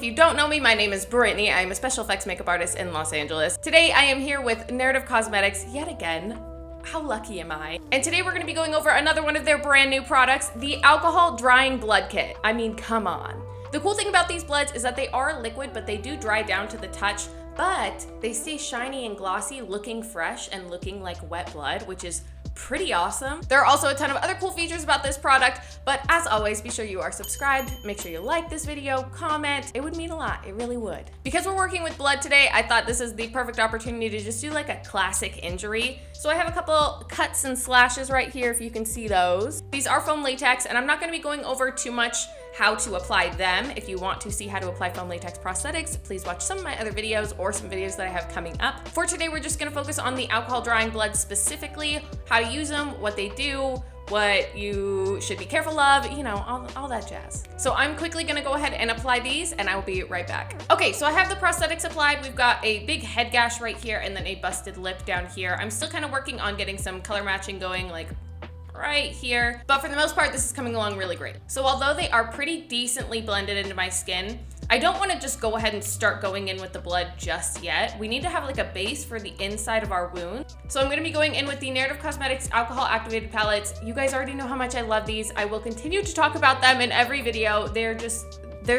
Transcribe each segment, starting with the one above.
if you don't know me, my name is Brittany. I am a special effects makeup artist in Los Angeles. Today I am here with Narrative Cosmetics yet again. How lucky am I? And today we're gonna be going over another one of their brand new products, the Alcohol Drying Blood Kit. I mean, come on. The cool thing about these bloods is that they are liquid, but they do dry down to the touch, but they stay shiny and glossy, looking fresh and looking like wet blood, which is pretty awesome. There are also a ton of other cool features about this product, but as always, be sure you are subscribed. Make sure you like this video, comment. It would mean a lot, it really would. Because we're working with blood today, I thought this is the perfect opportunity to just do like a classic injury. So I have a couple cuts and slashes right here, if you can see those. These are foam latex, and I'm not gonna be going over too much how to apply them. If you want to see how to apply foam latex prosthetics, please watch some of my other videos or some videos that I have coming up. For today, we're just gonna focus on the alcohol drying bloods specifically, how to use them, what they do, what you should be careful of, you know, all that jazz. So I'm quickly gonna go ahead and apply these and I will be right back. Okay, so I have the prosthetics applied. We've got a big head gash right here and then a busted lip down here. I'm still kind of working on getting some color matching going, like right here, but for the most part, this is coming along really great. So although they are pretty decently blended into my skin, I don't want to just go ahead and start going in with the blood just yet. We need to have like a base for the inside of our wound. So I'm going to be going in with the Narrative Cosmetics Alcohol Activated Palettes. You guys already know how much I love these. I will continue to talk about them in every video. They're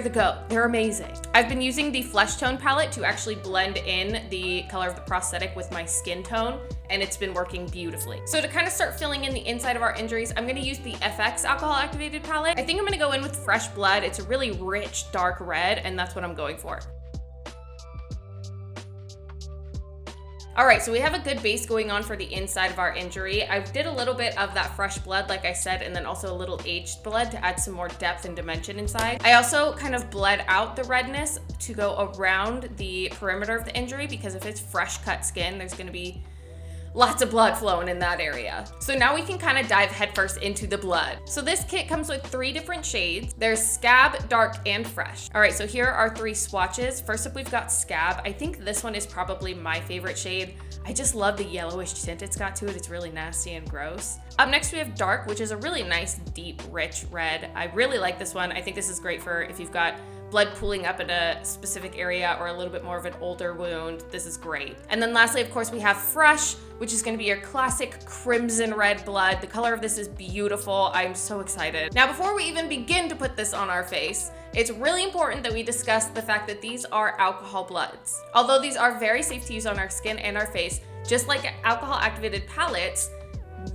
the go. They're amazing. I've been using the Flesh Tone palette to actually blend in the color of the prosthetic with my skin tone, and it's been working beautifully. So to kind of start filling in the inside of our injuries, I'm gonna use the FX Alcohol Activated palette. I think I'm gonna go in with Fresh Blood. It's a really rich, dark red, and that's what I'm going for. All right, so we have a good base going on for the inside of our injury. I did a little bit of that fresh blood, like I said, and then also a little aged blood to add some more depth and dimension inside. I also kind of bled out the redness to go around the perimeter of the injury, because if it's fresh cut skin, there's gonna be lots of blood flowing in that area. So now we can kind of dive headfirst into the blood. So this kit comes with 3 different shades. There's Scab, Dark, and Fresh. All right, so here are 3 swatches. First up, we've got Scab. I think this one is probably my favorite shade. I just love the yellowish tint it's got to it. It's really nasty and gross. Up next, we have Dark, which is a really nice, deep, rich red. I really like this one. I think this is great for if you've got blood pooling up in a specific area or a little bit more of an older wound. This is great. And then lastly, of course, we have Fresh, which is gonna be your classic crimson red blood. The color of this is beautiful. I'm so excited. Now, before we even begin to put this on our face, it's really important that we discuss the fact that these are alcohol bloods. Although these are very safe to use on our skin and our face, just like alcohol activated palettes,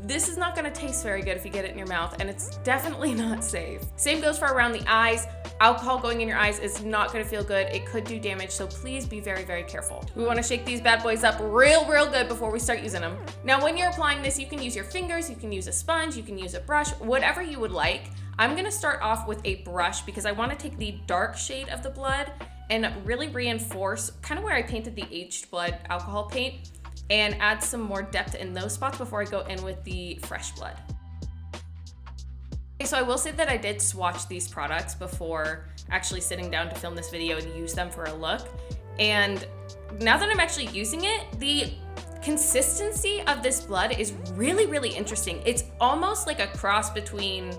this is not gonna taste very good if you get it in your mouth, and it's definitely not safe. Same goes for around the eyes. Alcohol going in your eyes is not gonna feel good. It could do damage, so please be very, very careful. We wanna shake these bad boys up real good before we start using them. Now, when you're applying this, you can use your fingers, you can use a sponge, you can use a brush, whatever you would like. I'm gonna start off with a brush because I wanna take the dark shade of the blood and really reinforce kind of where I painted the aged blood alcohol paint, and add some more depth in those spots before I go in with the fresh blood. Okay, so I will say that I did swatch these products before actually sitting down to film this video and use them for a look. And now that I'm actually using it, the consistency of this blood is really, really interesting. It's almost like a cross between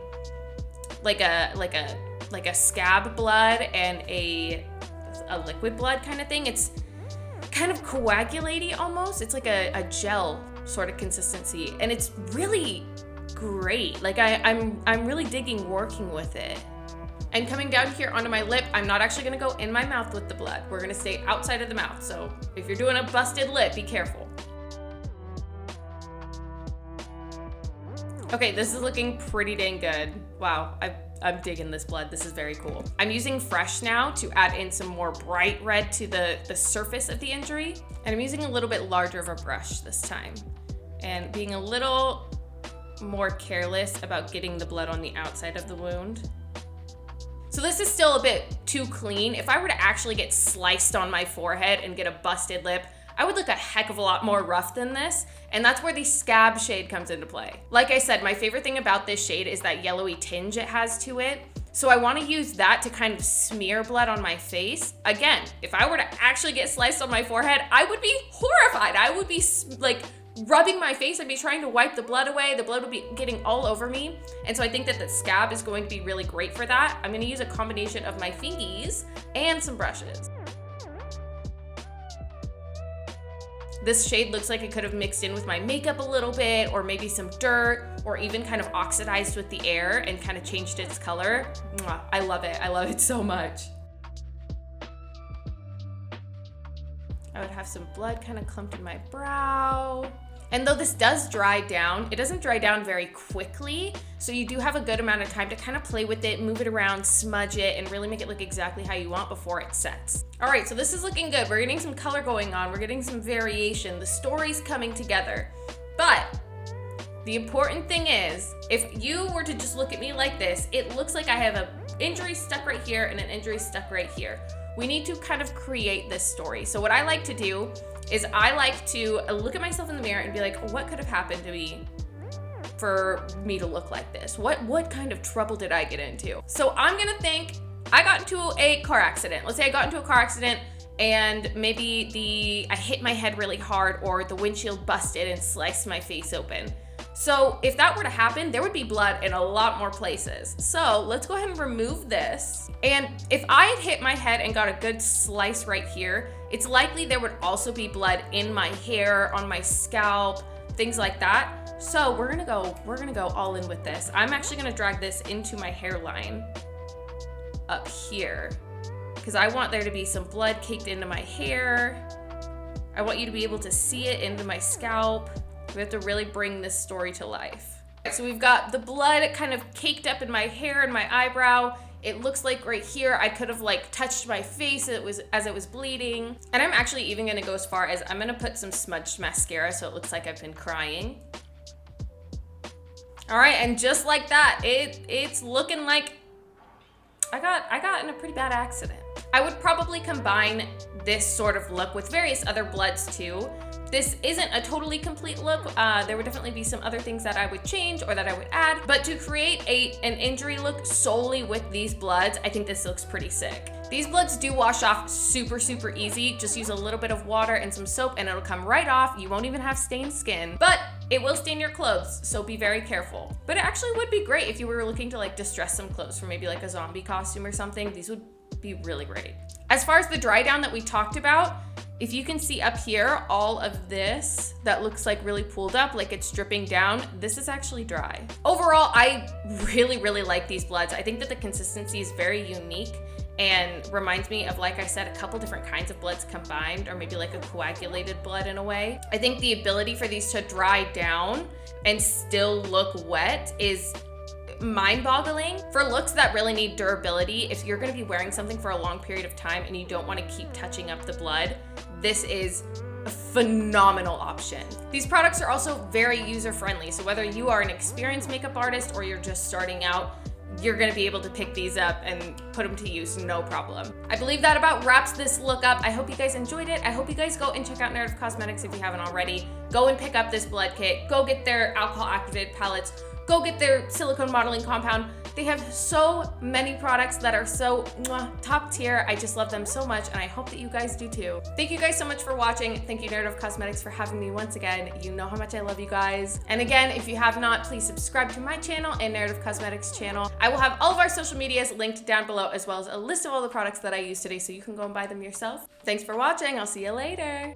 like a scab blood and a liquid blood kind of thing. It's kind of coagulaty almost. It's like a gel sort of consistency, and it's really great. Like I'm really digging working with it. And coming down here onto my lip, I'm not actually gonna go in my mouth with the blood. We're gonna stay outside of the mouth. So if you're doing a busted lip, be careful. Okay, this is looking pretty dang good. Wow, I'm digging this blood. This is very cool. I'm using Fresh now to add in some more bright red to the surface of the injury. And I'm using a little bit larger of a brush this time, and being a little more careless about getting the blood on the outside of the wound. So this is still a bit too clean. If I were to actually get sliced on my forehead and get a busted lip, I would look a heck of a lot more rough than this, and that's where the Scab shade comes into play. Like I said, my favorite thing about this shade is that yellowy tinge it has to it. So I want to use that to kind of smear blood on my face. Again, if I were to actually get sliced on my forehead, I would be horrified. I would be like rubbing my face, I'd be trying to wipe the blood away. The blood would be getting all over me. And so I think that the Scab is going to be really great for that. I'm gonna use a combination of my fingies and some brushes. This shade looks like it could have mixed in with my makeup a little bit, or maybe some dirt, or even kind of oxidized with the air and kind of changed its color. Mwah, I love it. I love it so much. I would have some blood kind of clumped in my brow. And though this does dry down, it doesn't dry down very quickly. So you do have a good amount of time to kind of play with it, move it around, smudge it, and really make it look exactly how you want before it sets. All right, so this is looking good. We're getting some color going on. We're getting some variation. The story's coming together. But the important thing is, if you were to just look at me like this, it looks like I have an injury stuck right here and an injury stuck right here. We need to kind of create this story. So what I like to do is I like to look at myself in the mirror and be like, what could have happened to me for me to look like this? What kind of trouble did I get into? So I'm gonna think I got into a car accident. Let's say I got into a car accident and maybe I hit my head really hard, or the windshield busted and sliced my face open. So if that were to happen, there would be blood in a lot more places. So let's go ahead and remove this. And if I had hit my head and got a good slice right here, it's likely there would also be blood in my hair, on my scalp, things like that. So we're gonna go all in with this. I'm actually gonna drag this into my hairline up here, because I want there to be some blood caked into my hair. I want you to be able to see it into my scalp. We have to really bring this story to life. So we've got the blood kind of caked up in my hair and my eyebrow. It looks like right here I could have like touched my face as it was bleeding. And I'm actually even gonna go as far as I'm gonna put some smudged mascara so it looks like I've been crying. All right, and just like that, it's looking like I got in a pretty bad accident. I would probably combine this sort of look with various other bloods too. This isn't a totally complete look. There would definitely be some other things that I would change or that I would add, but to create an injury look solely with these bloods, I think this looks pretty sick. These bloods do wash off super, super easy. Just use a little bit of water and some soap and it'll come right off. You won't even have stained skin, but it will stain your clothes, so be very careful. But it actually would be great if you were looking to like distress some clothes for maybe like a zombie costume or something. These would be really great. As far as the dry down that we talked about, if you can see up here, all of this that looks like really pooled up, like it's dripping down, this is actually dry. Overall, I really, really like these bloods. I think that the consistency is very unique and reminds me of, like I said, a couple different kinds of bloods combined, or maybe like a coagulated blood in a way. I think the ability for these to dry down and still look wet is mind-boggling. For looks that really need durability, if you're gonna be wearing something for a long period of time and you don't wanna keep touching up the blood, this is a phenomenal option. These products are also very user-friendly, so whether you are an experienced makeup artist or you're just starting out, you're gonna be able to pick these up and put them to use, no problem. I believe that about wraps this look up. I hope you guys enjoyed it. I hope you guys go and check out Narrative Cosmetics if you haven't already. Go and pick up this blood kit. Go get their alcohol-activated palettes. Go get their silicone modeling compound. They have so many products that are so top tier. I just love them so much, and I hope that you guys do too. Thank you guys so much for watching. Thank you, Narrative Cosmetics, for having me once again. You know how much I love you guys. And again, if you have not, please subscribe to my channel and Narrative Cosmetics channel. I will have all of our social medias linked down below, as well as a list of all the products that I used today, so you can go and buy them yourself. Thanks for watching. I'll see you later.